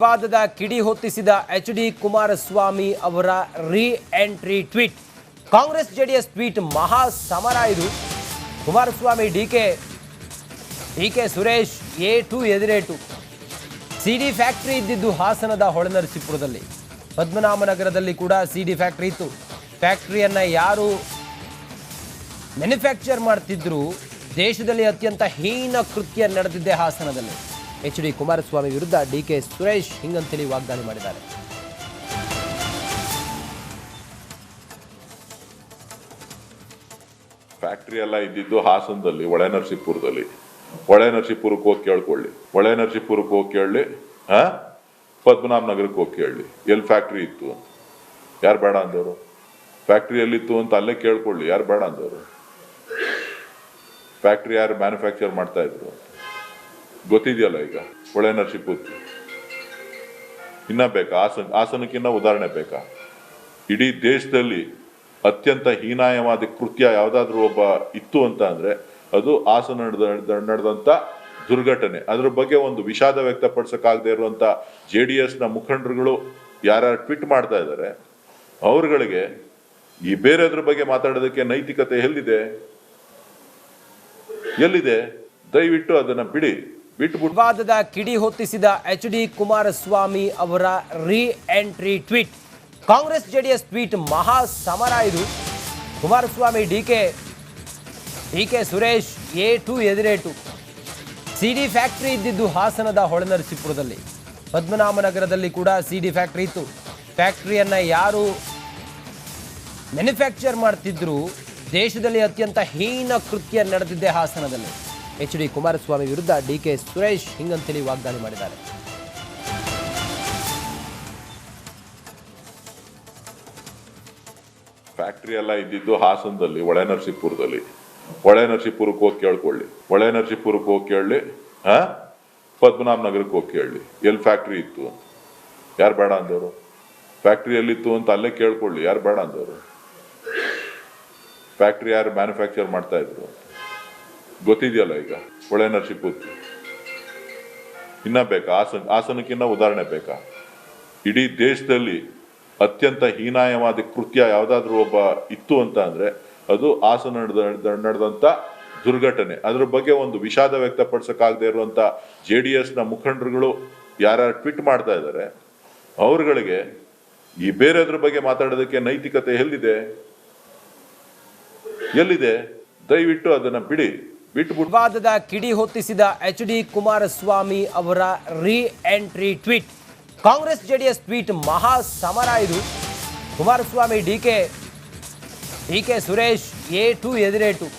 ವಿವಾದದ ಕಿಡಿ ಹೊತ್ತಿಸಿದ ಎಚ್.ಡಿ. ಕುಮಾರಸ್ವಾಮಿ ಅವರ reentry tweet. Congress JDS tweet ಮಹಾ ಸಮರ. ಇದು ಕುಮಾರಸ್ವಾಮಿ ಡಿಕೆ ಸುರೇಶ್ A2 ಎದಿರೇಟು. ಸಿಡಿ ಫ್ಯಾಕ್ಟರಿ ಇದ್ದಿದ್ದು ಹಾಸನದ ಹೊಳೆನರಸೀಪುರದಲ್ಲಿ. ಪದ್ಮನಾಭನಗರದಲ್ಲಿ ಕೂಡ ಸಿಡಿ ಫ್ಯಾಕ್ಟರಿ ಇತ್ತು. ಫ್ಯಾಕ್ಟರಿಯನ್ನ ಯಾರು ಮ್ಯಾನುಫ್ಯಾಕ್ಚರ್ ಮಾಡ್ತಿದ್ರು, ದೇಶದಲ್ಲಿ ಅತ್ಯಂತ ಹೀನ ಕೃತ್ಯ ನಡೆದಿದ್ದೆ ಹಾಸನದಲ್ಲಿ. ಎಚ್.ಡಿ. ಕುಮಾರಸ್ವಾಮಿ ವಿರುದ್ಧ ಡಿಕೆ ಸುರೇಶ್ ಹಿಂಗಂತೇಳಿ ವಾಗ್ದಾಳಿ ಮಾಡಿದ್ದಾರೆ. ಫ್ಯಾಕ್ಟರಿ ಎಲ್ಲ ಇದ್ದಿದ್ದು ಹಾಸನದಲ್ಲಿ, ಹೊಳೆನರಸೀಪುರದಲ್ಲಿ. ಹೊಳೆನರಸೀಪುರಕ್ಕೆ ಹೋಗಿ ಕೇಳ್ಕೊಳ್ಳಿ, ಹೊಳೆನರಸೀಪುರಕ್ಕೆ ಹೋಗಿ ಕೇಳಲಿ, ಪದ್ಮನಾಭನಗರಕ್ಕೆ ಹೋಗಿ ಕೇಳಲಿ ಎಲ್ಲಿ ಫ್ಯಾಕ್ಟ್ರಿ ಇತ್ತು, ಯಾರು ಬೇಡ ಅಂದವರು. ಫ್ಯಾಕ್ಟ್ರಿ ಎಲ್ಲಿತ್ತು ಅಂತ ಅಲ್ಲೇ ಕೇಳ್ಕೊಳ್ಳಿ, ಯಾರು ಬೇಡ ಅಂದವರು. ಫ್ಯಾಕ್ಟ್ರಿ ಯಾರು ಮ್ಯಾನುಫ್ಯಾಕ್ಚರ್ ಮಾಡ್ತಾ ಇದ್ರು ಗೊತ್ತಿದೆಯಲ್ಲ. ಈಗ ಹೊಳೆನರಸೀಪುರ ಇನ್ನ ಬೇಕಾ? ಹಾಸನಕ್ಕಿನ್ನ ಉದಾಹರಣೆ ಬೇಕಾ? ಇಡೀ ದೇಶದಲ್ಲಿ ಅತ್ಯಂತ ಹೀನಾಯವಾದ ಕೃತ್ಯ ಯಾವುದಾದ್ರೂ ಒಬ್ಬ ಇತ್ತು ಅಂತ ಅಂದ್ರೆ ಅದು ಹಾಸನ ನಡೆದಂತ ದುರ್ಘಟನೆ. ಅದ್ರ ಬಗ್ಗೆ ಒಂದು ವಿಷಾದ ವ್ಯಕ್ತಪಡಿಸಕ್ಕಾಗದೇ ಇರುವಂತ JDS ನ ಮುಖಂಡರುಗಳು ಯಾರ್ಯಾರು ಟ್ವೀಟ್ ಮಾಡ್ತಾ ಇದ್ದಾರೆ, ಅವ್ರಗಳಿಗೆ ಈ ಬೇರೆದ್ರ ಬಗ್ಗೆ ಮಾತಾಡೋದಕ್ಕೆ ನೈತಿಕತೆ ಎಲ್ಲಿದೆ? ದಯವಿಟ್ಟು ಅದನ್ನ ಬಿಟ್ಬಿಟ್ಟು. ವಿವಾದದ ಕಿಡಿ ಹೊತ್ತಿಸಿದ ಎಚ್.ಡಿ. ಕುಮಾರಸ್ವಾಮಿ ಅವರ reentry tweet. Congress JDS tweet ಮಹಾ ಸಮರ. ಇದು ಕುಮಾರಸ್ವಾಮಿ ಡಿಕೆ ಸುರೇಶ್ A2 ಎದಿರೇಟು. ಸಿಡಿ ಫ್ಯಾಕ್ಟರಿ ಇದ್ದಿದ್ದು ಹಾಸನದ ಹೊಳೆನರಸೀಪುರದಲ್ಲಿ. ಪದ್ಮನಾಭನಗರದಲ್ಲಿ ಕೂಡ ಸಿಡಿ ಫ್ಯಾಕ್ಟರಿ ಇತ್ತು. ಫ್ಯಾಕ್ಟರಿಯನ್ನ ಯಾರು ಮ್ಯಾನುಫ್ಯಾಕ್ಚರ್ ಮಾಡ್ತಿದ್ರು, ದೇಶದಲ್ಲಿ ಅತ್ಯಂತ ಹೀನ ಕೃತ್ಯ ನಡೆದಿದ್ದೆ ಹಾಸನದಲ್ಲಿ. ಎಚ್.ಡಿ. ಕುಮಾರಸ್ವಾಮಿ ವಿರುದ್ಧ ಡಿಕೆ ಸುರೇಶ್ ಹಿಂಗಂತೇಳಿ ವಾಗ್ದಾಳಿ ಮಾಡಿದ್ದಾರೆ. ಫ್ಯಾಕ್ಟರಿ ಎಲ್ಲ ಇದ್ದಿದ್ದು ಹಾಸನದಲ್ಲಿ, ಹೊಳೆನರಸೀಪುರದಲ್ಲಿ. ಹೊಳೆನರಸೀಪುರಕ್ಕೆ ಹೋಗಿ ಕೇಳ್ಕೊಳ್ಳಿ, ಹೊಳೆನರಸೀಪುರಕ್ಕೆ ಹೋಗಿ ಕೇಳಲಿ, ಪದ್ಮನಾಭನಗರಕ್ಕೆ ಹೋಗಿ ಕೇಳಲಿ ಎಲ್ಲಿ ಫ್ಯಾಕ್ಟ್ರಿ ಇತ್ತು, ಯಾರು ಬೇಡ ಅಂದವರು. ಫ್ಯಾಕ್ಟ್ರಿ ಎಲ್ಲಿತ್ತು ಅಂತ ಅಲ್ಲೇ ಕೇಳ್ಕೊಳ್ಳಿ, ಯಾರು ಬೇಡ ಅಂದವರು. ಫ್ಯಾಕ್ಟ್ರಿ ಯಾರು ಮ್ಯಾನುಫ್ಯಾಕ್ಚರ್ ಮಾಡ್ತಾ ಇದ್ರು ಗೊತ್ತಿದೆಯಲ್ಲ. ಈಗ ಹೊಳೆನರಸೀಪುರ ಇನ್ನ ಬೇಕಾ? ಹಾಸನಕ್ಕಿನ್ನ ಉದಾಹರಣೆ ಬೇಕಾ? ಇಡೀ ದೇಶದಲ್ಲಿ ಅತ್ಯಂತ ಹೀನಾಯವಾದ ಕೃತ್ಯ ಯಾವುದಾದ್ರೂ ಒಬ್ಬ ಇತ್ತು ಅಂತ ಅಂದ್ರೆ ಅದು ಹಾಸನ ನಡೆದಂತ ದುರ್ಘಟನೆ. ಅದ್ರ ಬಗ್ಗೆ ಒಂದು ವಿಷಾದ ವ್ಯಕ್ತಪಡಿಸಕ್ಕಾಗದೇ ಇರುವಂತ JDS ನ ಮುಖಂಡರುಗಳು ಯಾರ್ಯಾರು ಟ್ವೀಟ್ ಮಾಡ್ತಾ ಇದ್ದಾರೆ, ಅವ್ರಗಳಿಗೆ ಈ ಬೇರೆದ್ರ ಬಗ್ಗೆ ಮಾತಾಡೋದಕ್ಕೆ ನೈತಿಕತೆ ಎಲ್ಲಿದೆ? ದಯವಿಟ್ಟು ಅದನ್ನ ಬಿಟ್ಬಿಟ್ಟು. ವಿವಾದದ ಕಿಡಿ ಹೊತ್ತಿಸಿದ ಎಚ್.ಡಿ. ಕುಮಾರಸ್ವಾಮಿ ಅವರ reentry tweet. Congress JDS tweet ಮಹಾ ಸಮರ. ಇದು ಕುಮಾರಸ್ವಾಮಿ ಡಿಕೆ ಸುರೇಶ್ A2 ಎದಿರೇಟು.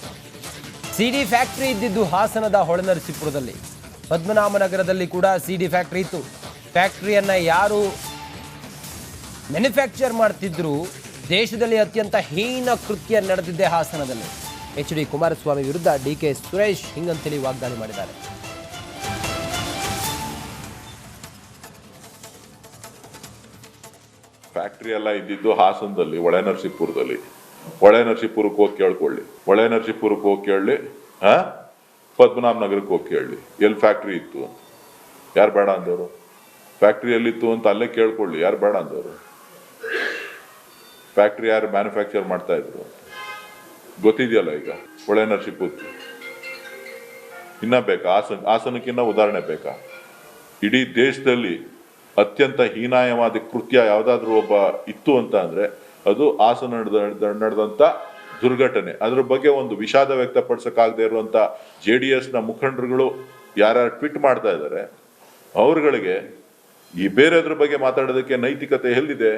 ಸಿಡಿ ಫ್ಯಾಕ್ಟರಿ ಇದ್ದಿದ್ದು ಹಾಸನದ ಹೊಳೆನರಸೀಪುರದಲ್ಲಿ. ಪದ್ಮನಾಭನಗರದಲ್ಲಿ ಕೂಡ ಸಿಡಿ ಫ್ಯಾಕ್ಟರಿ ಇತ್ತು. ಫ್ಯಾಕ್ಟರಿಯನ್ನ ಯಾರು ಮ್ಯಾನುಫ್ಯಾಕ್ಚರ್ ಮಾಡ್ತಿದ್ರು, ದೇಶದಲ್ಲಿ ಅತ್ಯಂತ ಹೀನ ಕೃತ್ಯ ನಡೆದಿದ್ದೆ ಹಾಸನದಲ್ಲಿ. ಎಚ್.ಡಿ. ಕುಮಾರಸ್ವಾಮಿ ವಿರುದ್ಧ ಡಿಕೆ ಸುರೇಶ್ ಹಿಂಗಂತೇಳಿ ವಾಗ್ದಾಳಿ ಮಾಡಿದ್ದಾರೆ. ಫ್ಯಾಕ್ಟರಿ ಎಲ್ಲ ಇದ್ದಿದ್ದು ಹಾಸನದಲ್ಲಿ, ಹೊಳೆನರಸೀಪುರದಲ್ಲಿ. ಹೊಳೆನರಸೀಪುರಕ್ಕೆ ಹೋಗಿ ಕೇಳ್ಕೊಳ್ಳಿ, ಹೊಳೆನರಸೀಪುರಕ್ಕೆ ಹೋಗಿ ಕೇಳಲಿ, ಪದ್ಮನಾಭನಗರಕ್ಕೆ ಹೋಗಿ ಕೇಳಲಿ ಎಲ್ಲಿ ಫ್ಯಾಕ್ಟ್ರಿ ಇತ್ತು, ಯಾರು ಬೇಡ ಅಂದವರು. ಫ್ಯಾಕ್ಟ್ರಿ ಎಲ್ಲಿತ್ತು ಅಂತ ಅಲ್ಲೇ ಕೇಳ್ಕೊಳ್ಳಿ, ಯಾರು ಬೇಡ ಅಂದವರು. ಫ್ಯಾಕ್ಟ್ರಿ ಯಾರು ಮ್ಯಾನುಫ್ಯಾಕ್ಚರ್ ಮಾಡ್ತಾ ಇದ್ರು ಗೊತ್ತಿದೆಯಲ್ಲ. ಈಗ ಹೊಳೆನರಸೀಪುರ ಇನ್ನ ಬೇಕಾ? ಹಾಸನಕ್ಕಿನ್ನ ಉದಾಹರಣೆ ಬೇಕಾ? ಇಡೀ ದೇಶದಲ್ಲಿ ಅತ್ಯಂತ ಹೀನಾಯವಾದ ಕೃತ್ಯ ಯಾವುದಾದ್ರೂ ಒಬ್ಬ ಇತ್ತು ಅಂತ ಅಂದ್ರೆ ಅದು ಹಾಸನ ನಡೆದಂತ ದುರ್ಘಟನೆ. ಅದ್ರ ಬಗ್ಗೆ ಒಂದು ವಿಷಾದ ವ್ಯಕ್ತಪಡಿಸಕ್ಕಾಗದೇ ಇರುವಂತ JDS ನ ಮುಖಂಡರುಗಳು ಯಾರ್ಯಾರು ಟ್ವೀಟ್ ಮಾಡ್ತಾ ಇದ್ದಾರೆ, ಅವ್ರಗಳಿಗೆ ಈ ಬೇರೆದ್ರ ಬಗ್ಗೆ ಮಾತಾಡೋದಕ್ಕೆ ನೈತಿಕತೆ ಎಲ್ಲಿದೆ?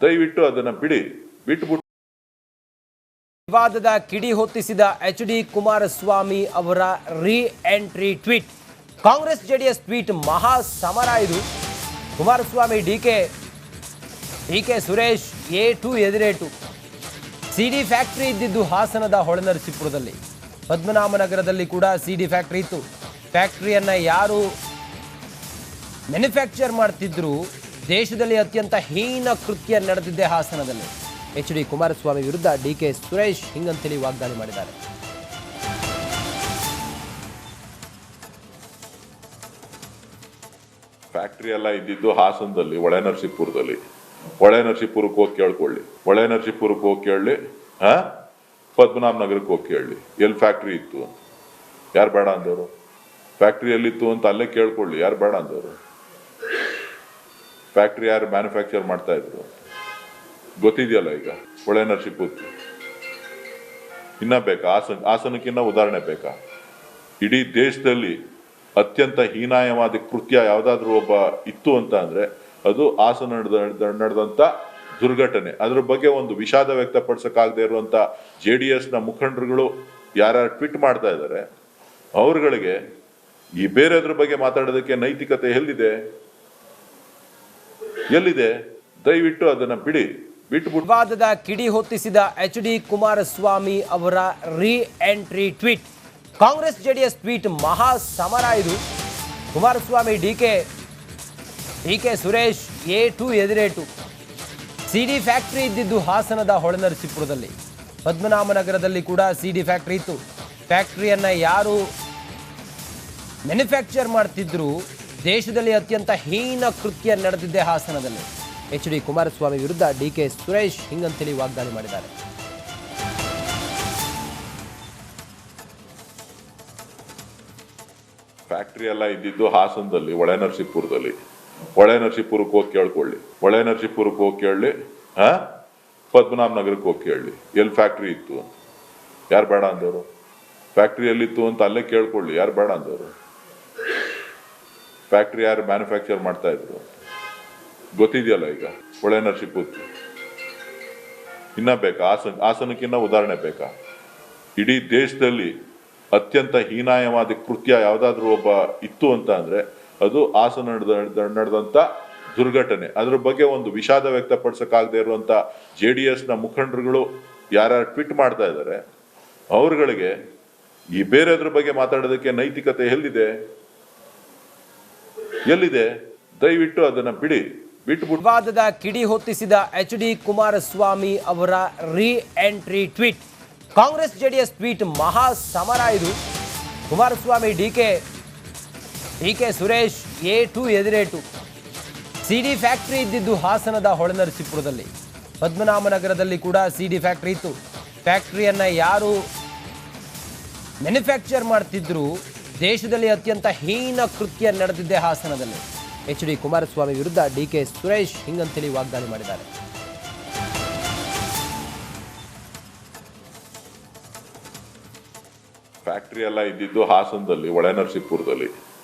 ದಯವಿಟ್ಟು ಅದನ್ನ ಬಿಟ್ಬಿಟ್ಟು. ವಿವಾದದ ಕಿಡಿ ಹೊತ್ತಿಸಿದ ಎಚ್.ಡಿ. ಕುಮಾರಸ್ವಾಮಿ ಅವರ reentry tweet. Congress JDS tweet ಮಹಾ ಸಮರ. ಇದು ಕುಮಾರಸ್ವಾಮಿ ಡಿಕೆ ಸುರೇಶ್ A2 ಎದಿರೇಟು. ಸಿಡಿ ಫ್ಯಾಕ್ಟರಿ ಇದ್ದಿದ್ದು ಹಾಸನದ ಹೊಳೆನರಸೀಪುರದಲ್ಲಿ. ಪದ್ಮನಾಭನಗರದಲ್ಲಿ ಕೂಡ ಸಿಡಿ ಫ್ಯಾಕ್ಟರಿ ಇತ್ತು. ಫ್ಯಾಕ್ಟರಿಯನ್ನ ಯಾರು ಮ್ಯಾನುಫ್ಯಾಕ್ಚರ್ ಮಾಡ್ತಿದ್ರು, ದೇಶದಲ್ಲಿ ಅತ್ಯಂತ ಹೀನ ಕೃತ್ಯ ನಡೆದಿದ್ದೆ ಹಾಸನದಲ್ಲಿ. ಎಚ್.ಡಿ. ಕುಮಾರಸ್ವಾಮಿ ವಿರುದ್ಧ ಡಿಕೆ ಸುರೇಶ್ ಹಿಂಗಂತೇಳಿ ವಾಗ್ದಾಳಿ ಮಾಡಿದ್ದಾರೆ. ಫ್ಯಾಕ್ಟ್ರಿ ಎಲ್ಲ ಇದ್ದಿದ್ದು ಹಾಸನದಲ್ಲಿ, ಹೊಳೆನರಸೀಪುರಕ್ಕೆ ಹೋಗಿ ಕೇಳ್ಕೊಳ್ಳಿ. ಹೊಳೆನರಸೀಪುರಕ್ಕೆ ಹೋಗಿ ಕೇಳಲಿ, ಪದ್ಮನಾಭ ನಗರಕ್ಕೆ ಹೋಗಿ ಕೇಳಲಿ ಎಲ್ಲಿ ಫ್ಯಾಕ್ಟ್ರಿ ಇತ್ತು, ಯಾರು ಬೇಡ ಅಂದವರು. ಫ್ಯಾಕ್ಟ್ರಿ ಎಲ್ಲಿತ್ತು ಅಂತ ಅಲ್ಲೇ ಕೇಳ್ಕೊಳ್ಳಿ, ಯಾರು ಬೇಡ ಅಂದವರು. ಫ್ಯಾಕ್ಟ್ರಿ ಯಾರು ಮ್ಯಾನುಫ್ಯಾಕ್ಚರ್ ಮಾಡ್ತಾ ಇದ್ರು ಗೊತ್ತಿದೆಯಲ್ಲ ಈಗ. ಹೊಳೆನರಸೀಪುರಕ್ಕೆ ಇನ್ನ ಬೇಕಾ? ಹಾಸನಕ್ಕಿನ್ನ ಉದಾಹರಣೆ ಬೇಕಾ? ಇಡೀ ದೇಶದಲ್ಲಿ ಅತ್ಯಂತ ಹೀನಾಯವಾದ ಕೃತ್ಯ ಯಾವುದಾದ್ರೂ ಒಬ್ಬ ಇತ್ತು ಅಂತ ಅಂದ್ರೆ ಅದು ಹಾಸನ ನಡೆದಂತ ದುರ್ಘಟನೆ. ಅದ್ರ ಬಗ್ಗೆ ಒಂದು ವಿಷಾದ ವ್ಯಕ್ತಪಡಿಸಕ್ಕಾಗದೇ ಇರುವಂತ JDS ನ ಮುಖಂಡರುಗಳು ಯಾರ್ಯಾರು ಟ್ವೀಟ್ ಮಾಡ್ತಾ ಇದ್ದಾರೆ ಅವ್ರಗಳಿಗೆ ಈ ಬೇರೆದ್ರ ಬಗ್ಗೆ ಮಾತಾಡೋದಕ್ಕೆ ನೈತಿಕತೆ ಎಲ್ಲಿದೆ? ದಯವಿಟ್ಟು ಅದನ್ನ ಬಿಟ್ಬಿಟ್ಟು. ವಿವಾದದ ಕಿಡಿ ಹೊತ್ತಿಸಿದ HD ಕುಮಾರಸ್ವಾಮಿ ಅವರ reentry tweet. Congress JDS tweet ಮಹಾ ಸಮರ ಇದು. ಕುಮಾರಸ್ವಾಮಿ ಡಿಕೆ ಸುರೇಶ್ A2 ಎದಿರೇಟು. CD ಫ್ಯಾಕ್ಟರಿ ಇದ್ದಿದ್ದು ಹಾಸನದ ಹೊಳೆನರಸೀಪುರದಲ್ಲಿ, ಪದ್ಮನಾಭನಗರದಲ್ಲಿ ಕೂಡ CD ಫ್ಯಾಕ್ಟರಿ ಇತ್ತು. ಫ್ಯಾಕ್ಟರಿಯನ್ನ ಯಾರು ಮ್ಯಾನುಫ್ಯಾಕ್ಚರ್ ಮಾಡ್ತಿದ್ರು, ದೇಶದಲ್ಲಿ ಅತ್ಯಂತ ಹೀನ ಕೃತ್ಯ ನಡೆದಿದ್ದೆ ಹಾಸನದಲ್ಲಿ. HD ಕುಮಾರಸ್ವಾಮಿ ವಿರುದ್ಧ DK ಸುರೇಶ್ ಹಿಂಗಂತೇಳಿ ವಾಗ್ದಾಳಿ ಮಾಡಿದ್ದಾರೆ. ಫ್ಯಾಕ್ಟ್ರಿ ಎಲ್ಲ ಇದ್ದಿದ್ದು ಹಾಸನದಲ್ಲಿ, ಹೊಳೆನರಸೀಪುರಕ್ಕೆ ಹೋಗಿ ಕೇಳ್ಕೊಳ್ಳಿ. ಹೊಳೆನರಸೀಪುರಕ್ಕೆ ಹೋಗಿ ಕೇಳಲಿ, ಪದ್ಮನಾಭ ನಗರಕ್ಕೆ ಹೋಗಿ ಕೇಳಲಿ ಎಲ್ಲಿ ಫ್ಯಾಕ್ಟ್ರಿ ಇತ್ತು, ಯಾರು ಬೇಡ ಅಂದವರು. ಫ್ಯಾಕ್ಟ್ರಿ ಎಲ್ಲಿತ್ತು ಅಂತ ಅಲ್ಲೇ ಕೇಳ್ಕೊಳ್ಳಿ, ಯಾರು ಬೇಡ ಅಂದವರು. ಫ್ಯಾಕ್ಟ್ರಿ ಯಾರು ಮ್ಯಾನುಫ್ಯಾಕ್ಚರ್ ಮಾಡ್ತಾ ಇದ್ರು ಗೊತ್ತಿದೆಯಲ್ಲ ಈಗ. ಹೊಳೆನರಸೀಪುರಕ್ಕೆ ಇನ್ನ ಬೇಕಾ? ಹಾಸನಕ್ಕಿನ್ನ ಉದಾಹರಣೆ ಬೇಕಾ? ಇಡೀ ದೇಶದಲ್ಲಿ ಅತ್ಯಂತ ಹೀನಾಯವಾದ ಕೃತ್ಯ ಯಾವುದಾದ್ರೂ ಒಬ್ಬ ಇತ್ತು ಅಂತ ಅಂದ್ರೆ ಅದು ಹಾಸನ ನಡೆದಂತ ದುರ್ಘಟನೆ. ಅದ್ರ ಬಗ್ಗೆ ಒಂದು ವಿಷಾದ ವ್ಯಕ್ತಪಡಿಸಕ್ಕಾಗದೇ ಇರುವಂತ JDS ನ ಮುಖಂಡರುಗಳು ಯಾರ್ಯಾರು ಟ್ವೀಟ್ ಮಾಡ್ತಾ ಇದ್ದಾರೆ ಅವ್ರಗಳಿಗೆ ಈ ಬೇರೆದ್ರ ಬಗ್ಗೆ ಮಾತಾಡೋದಕ್ಕೆ ನೈತಿಕತೆ ಎಲ್ಲಿದೆ? ದಯವಿಟ್ಟು ಅದನ್ನ ಬಿಟ್ಬಿಟ್ಟು. ವಿವಾದದ ಕಿಡಿ ಹೊತ್ತಿಸಿದ HD ಕುಮಾರಸ್ವಾಮಿ ಅವರ reentry tweet. Congress JDS tweet ಮಹಾ ಸಮರ ಇದು. ಕುಮಾರಸ್ವಾಮಿ ಡಿಕೆ ಸುರೇಶ್ A2 ಎದಿರೇಟು. CD ಫ್ಯಾಕ್ಟರಿ ಇದ್ದಿದ್ದು ಹಾಸನದ ಹೊಳೆನರಸೀಪುರದಲ್ಲಿ, ಪದ್ಮನಾಭನಗರದಲ್ಲಿ ಕೂಡ CD ಫ್ಯಾಕ್ಟರಿ ಇತ್ತು. ಫ್ಯಾಕ್ಟರಿಯನ್ನ ಯಾರು ಮ್ಯಾನುಫ್ಯಾಕ್ಚರ್ ಮಾಡ್ತಿದ್ರು, ದೇಶದಲ್ಲಿ ಅತ್ಯಂತ ಹೀನ ಕೃತ್ಯ ನಡೆದಿದ್ದೆ ಹಾಸನದಲ್ಲಿ. HD ಕುಮಾರಸ್ವಾಮಿ ವಿರುದ್ಧ DK ಸುರೇಶ್ ಹಿಂಗಂತೇಳಿ ವಾಗ್ದಾಳಿ ಮಾಡಿದ್ದಾರೆ. ಫ್ಯಾಕ್ಟ್ರಿ ಎಲ್ಲ ಇದ್ದಿದ್ದು ಹಾಸನದಲ್ಲಿ, ಹೊಳೆನರಸೀಪುರದಲ್ಲಿ,